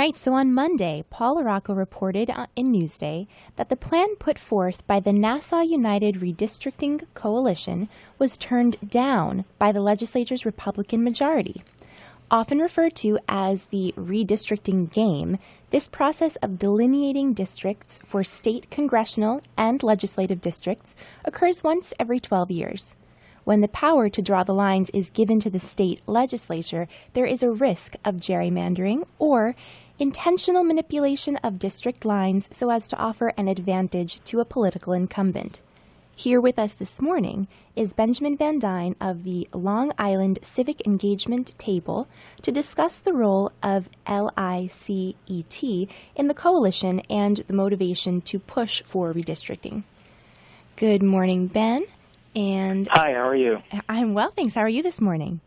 right, so on Monday, Paul LaRocco reported in Newsday that the plan put forth by the Nassau United Redistricting Coalition was turned down by the legislature's Republican majority. Often referred to as the redistricting game, this process of delineating districts for state congressional and legislative districts occurs once every 12 years. When the power to draw the lines is given to the state legislature, there is a risk of gerrymandering or intentional manipulation of district lines so as to offer an advantage to a political incumbent. Here with us this morning is Benjamin Van Dyne of the Long Island Civic Engagement Table to discuss the role of LICET in the coalition and the motivation to push for redistricting. Good morning, Ben. And hi, how are you? I'm well, thanks. How are you this morning?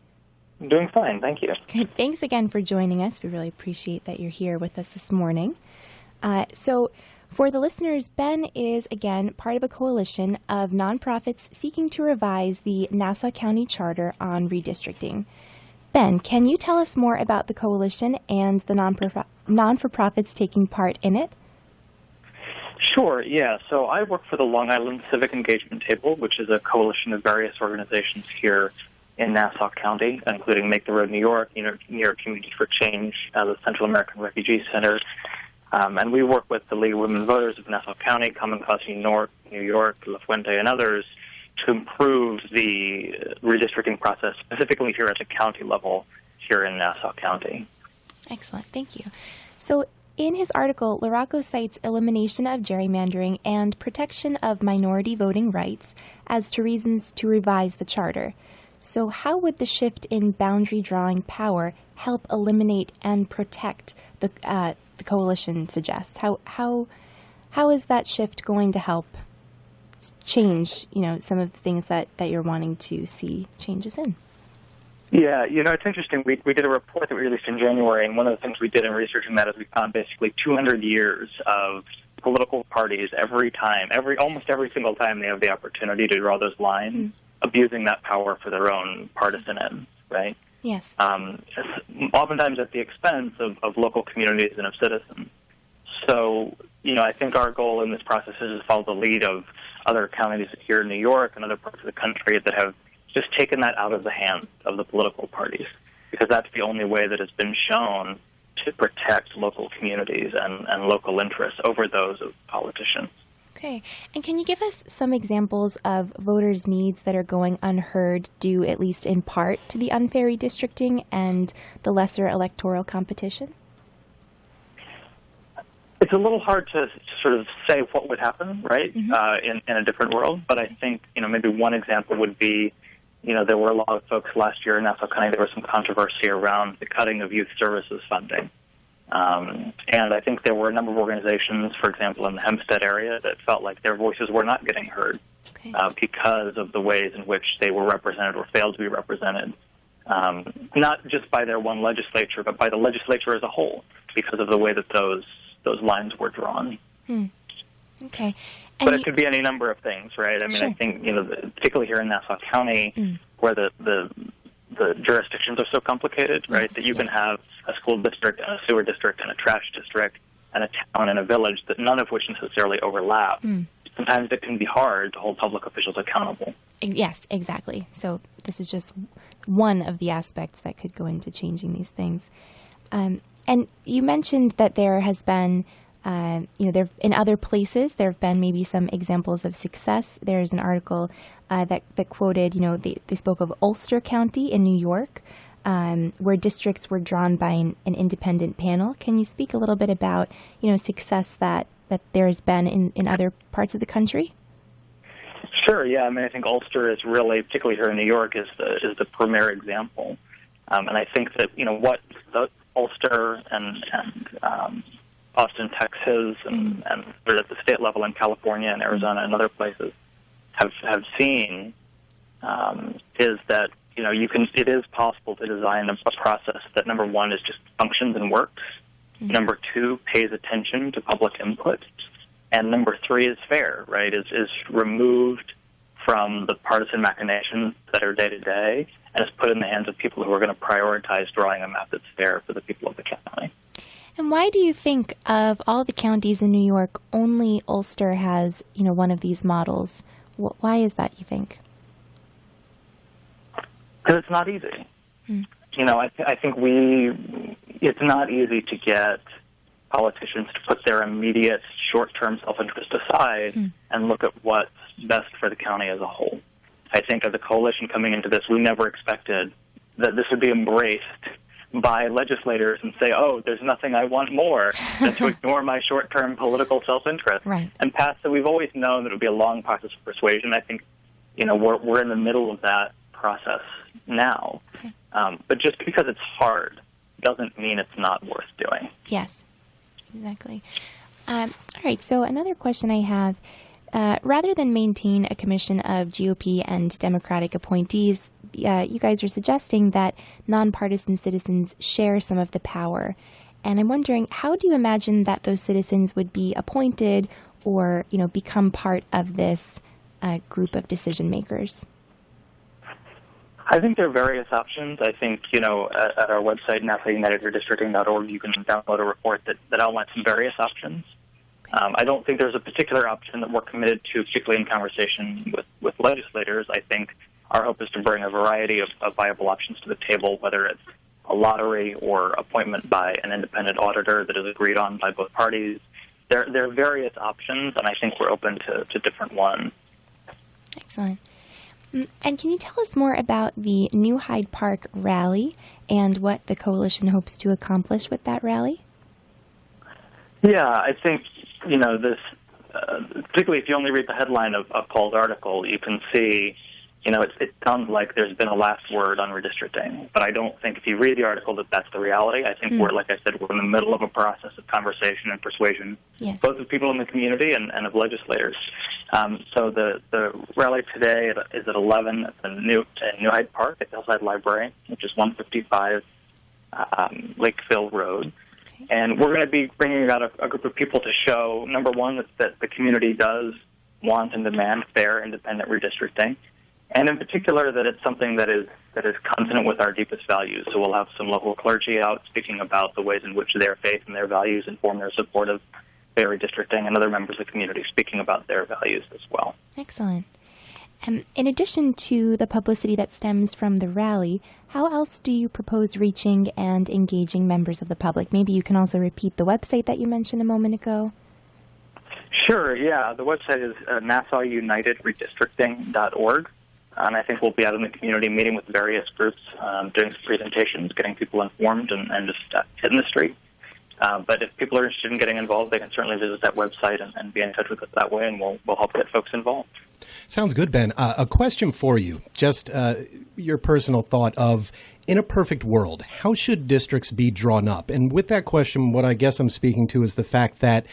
I'm doing fine, thank you. Good. Thanks again for joining us. We really appreciate that you're here with us this morning. So for the listeners, Ben is, again, part of a coalition of nonprofits seeking to revise the Nassau County Charter on redistricting. Ben, can you tell us more about the coalition and the non-for-profits taking part in it? Sure, yeah. So I work for the Long Island Civic Engagement Table, which is a coalition of various organizations here in Nassau County, including Make the Road New York, New York Community for Change, the Central American Refugee Center. And we work with the League of Women Voters of Nassau County, Common Cause New York, La Fuente, and others to improve the redistricting process, specifically here at the county level here in Nassau County. Excellent. Thank you. So in his article, LaRocco cites elimination of gerrymandering and protection of minority voting rights as to reasons to revise the charter. So how would the shift in boundary drawing power help eliminate and protect the coalition suggests? How is that shift going to help change, some of the things that you're wanting to see changes in? Yeah, it's interesting. We did a report that we released in January, and one of the things we did in researching that is we found basically 200 years of political parties almost every single time they have the opportunity to draw those lines, abusing that power for their own partisan ends, right? Yes. Oftentimes at the expense of local communities and of citizens. So, I think our goal in this process is to follow the lead of other counties here in New York and other parts of the country that have just taken that out of the hands of the political parties, because that's the only way that has been shown to protect local communities and local interests over those of politicians. Okay. And can you give us some examples of voters' needs that are going unheard due, at least in part, to the unfair redistricting and the lesser electoral competition? It's a little hard to sort of say what would happen, right, in a different world. But I think, maybe one example would be, there were a lot of folks last year in Nassau County, there was some controversy around the cutting of youth services funding. And I think there were a number of organizations, for example, in the Hempstead area, that felt like their voices were not getting heard because of the ways in which they were represented or failed to be represented, not just by their one legislature, but by the legislature as a whole, because of the way that those lines were drawn. Okay. But it could be any number of things, right? I mean, Sure. I think, particularly here in Nassau County, where the jurisdictions are so complicated, right, that you can have a school district and a sewer district and a trash district and a town and a village, that none of which necessarily overlap. Sometimes it can be hard to hold public officials accountable. Yes, exactly. So this is just one of the aspects that could go into changing these things. And you mentioned that there has been, there in other places, there have been maybe some examples of success. There's an article that quoted, they spoke of Ulster County in New York, where districts were drawn by an independent panel. Can you speak a little bit about, success that there has been in other parts of the country? Sure, yeah. I mean, I think Ulster is really, particularly here in New York, is the premier example. And I think that, what the Ulster and Austin, Texas, and at the state level in California and Arizona and other places have seen is that it is possible to design a process that, number one, is just functions and works. Number two, pays attention to public input, and number three is fair. Right, is removed from the partisan machinations that are day to day, and is put in the hands of people who are going to prioritize drawing a map that's fair for the people of the county. And why do you think of all the counties in New York, only Ulster has, one of these models? Why is that, you think? Because it's not easy. I think it's not easy to get politicians to put their immediate short-term self-interest aside and look at what's best for the county as a whole. I think as a coalition coming into this, we never expected that this would be embraced by legislators and say, oh, there's nothing I want more than to ignore my short-term political self-interest. Right. And pass that we've always known that it would be a long process of persuasion. I think, we're in the middle of that process now. Okay. But just because it's hard doesn't mean it's not worth doing. Yes, exactly. All right, so another question I have, rather than maintain a commission of GOP and Democratic appointees, you guys are suggesting that nonpartisan citizens share some of the power. And I'm wondering, how do you imagine that those citizens would be appointed or, become part of this group of decision makers? I think there are various options. I think, at our website, nasaunitedredistricting.org, you can download a report that outlines some various options. I don't think there's a particular option that we're committed to, particularly in conversation with legislators. I think our hope is to bring a variety of viable options to the table, whether it's a lottery or appointment by an independent auditor that is agreed on by both parties. There are various options, and I think we're open to different ones. Excellent. And can you tell us more about the New Hyde Park rally and what the coalition hopes to accomplish with that rally? Yeah, I think, this, particularly if you only read the headline of Paul's article, you can see, it sounds like there's been a last word on redistricting. But I don't think if you read the article that that's the reality. I think we're in the middle of a process of conversation and persuasion, yes, both of people in the community and of legislators. So the rally today is at 11 at the New Hyde Park at the Hillside Library, which is 155 Lakeville Road. Okay. And we're going to be bringing out a group of people to show, number one, that the community does want and demand fair, independent redistricting, and in particular that it's something that is consonant with our deepest values. So we'll have some local clergy out speaking about the ways in which their faith and their values inform their support of fair redistricting, and other members of the community speaking about their values as well. Excellent. In addition to the publicity that stems from the rally, how else do you propose reaching and engaging members of the public? Maybe you can also repeat the website that you mentioned a moment ago. Sure, yeah. The website is nasaunitedredistricting.org. And I think we'll be out in the community meeting with various groups, doing some presentations, getting people informed, and just hitting the street. But if people are interested in getting involved, they can certainly visit that website and be in touch with us that way, and we'll help get folks involved. Sounds good, Ben. A question for you, just your personal thought of, in a perfect world, how should districts be drawn up? And with that question, what I guess I'm speaking to is the fact that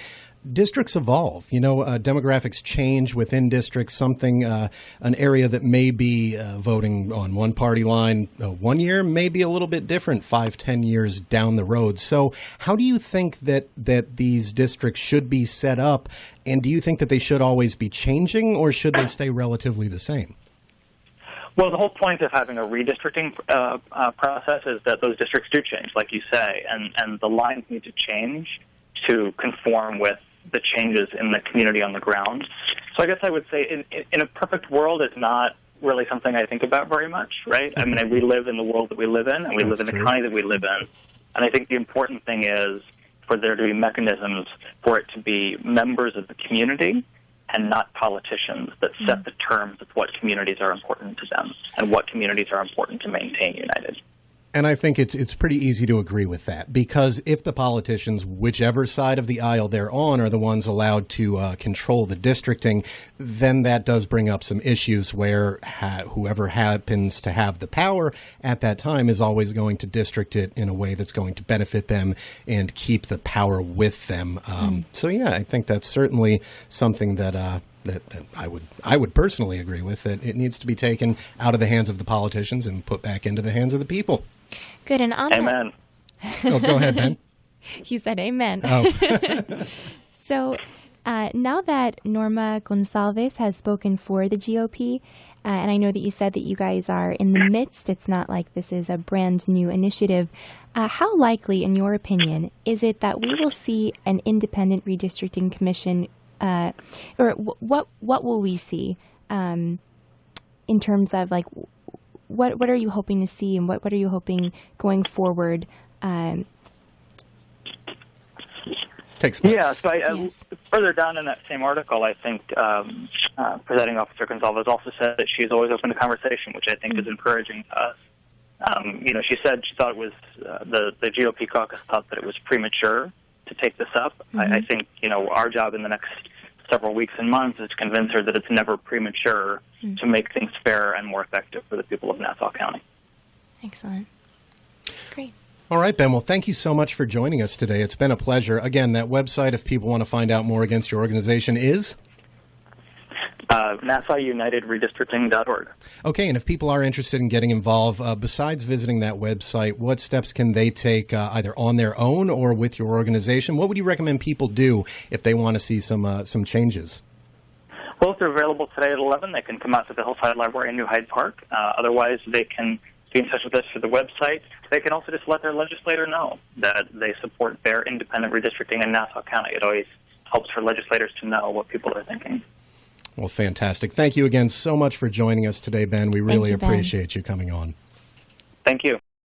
districts evolve. Demographics change within districts. An area that may be voting on one party line 1 year may be a little bit different 5-10 years down the road. So how do you think that these districts should be set up? And do you think that they should always be changing, or should they stay relatively the same? Well, the whole point of having a redistricting process is that those districts do change, like you say, and the lines need to change to conform with the changes in the community on the ground. So I guess I would say in a perfect world, it's not really something I think about very much, right? I mean, we live in the world that we live in, and we live in the county that we live in. And I think the important thing is for there to be mechanisms for it to be members of the community and not politicians that set the terms of what communities are important to them and what communities are important to maintain united. And I think it's pretty easy to agree with that, because if the politicians, whichever side of the aisle they're on, are the ones allowed to control the districting, then that does bring up some issues where whoever happens to have the power at that time is always going to district it in a way that's going to benefit them and keep the power with them. So, yeah, I think that's certainly something that I would personally agree with, that it needs to be taken out of the hands of the politicians and put back into the hands of the people. Good, and on Amen. Oh, go ahead, Ben. He said amen. Oh. So Now that Norma Gonsalves has spoken for the GOP, and I know that you said that you guys are in the midst, it's not like this is a brand new initiative, how likely, in your opinion, is it that we will see an independent redistricting commission, or what will we see in terms of, like, what are you hoping to see, and what are you hoping going forward? Yeah, so Yes. Further down in that same article, I think Presiding Officer Gonsalves also said that she's always open to conversation, which I think is encouraging to us. She said she thought it was, the GOP caucus thought that it was premature to take this up. I think, our job in the next several weeks and months is to convince her that it's never premature to make things fair and more effective for the people of Nassau County. Excellent. Great. All right, Ben. Well, thank you so much for joining us today. It's been a pleasure. Again, that website, if people want to find out more against your organization, is? NassauUnitedRedistricting.org. Okay, and if people are interested in getting involved, besides visiting that website, what steps can they take either on their own or with your organization? What would you recommend people do if they want to see some changes? Well, if they're available today at 11, they can come out to the Hillside Library in New Hyde Park. Otherwise, they can be in touch with us through the website. They can also just let their legislator know that they support their independent redistricting in Nassau County. It always helps for legislators to know what people are thinking. Well, fantastic. Thank you again so much for joining us today, Ben. We really Thank you, Ben. appreciate you coming on. Thank you.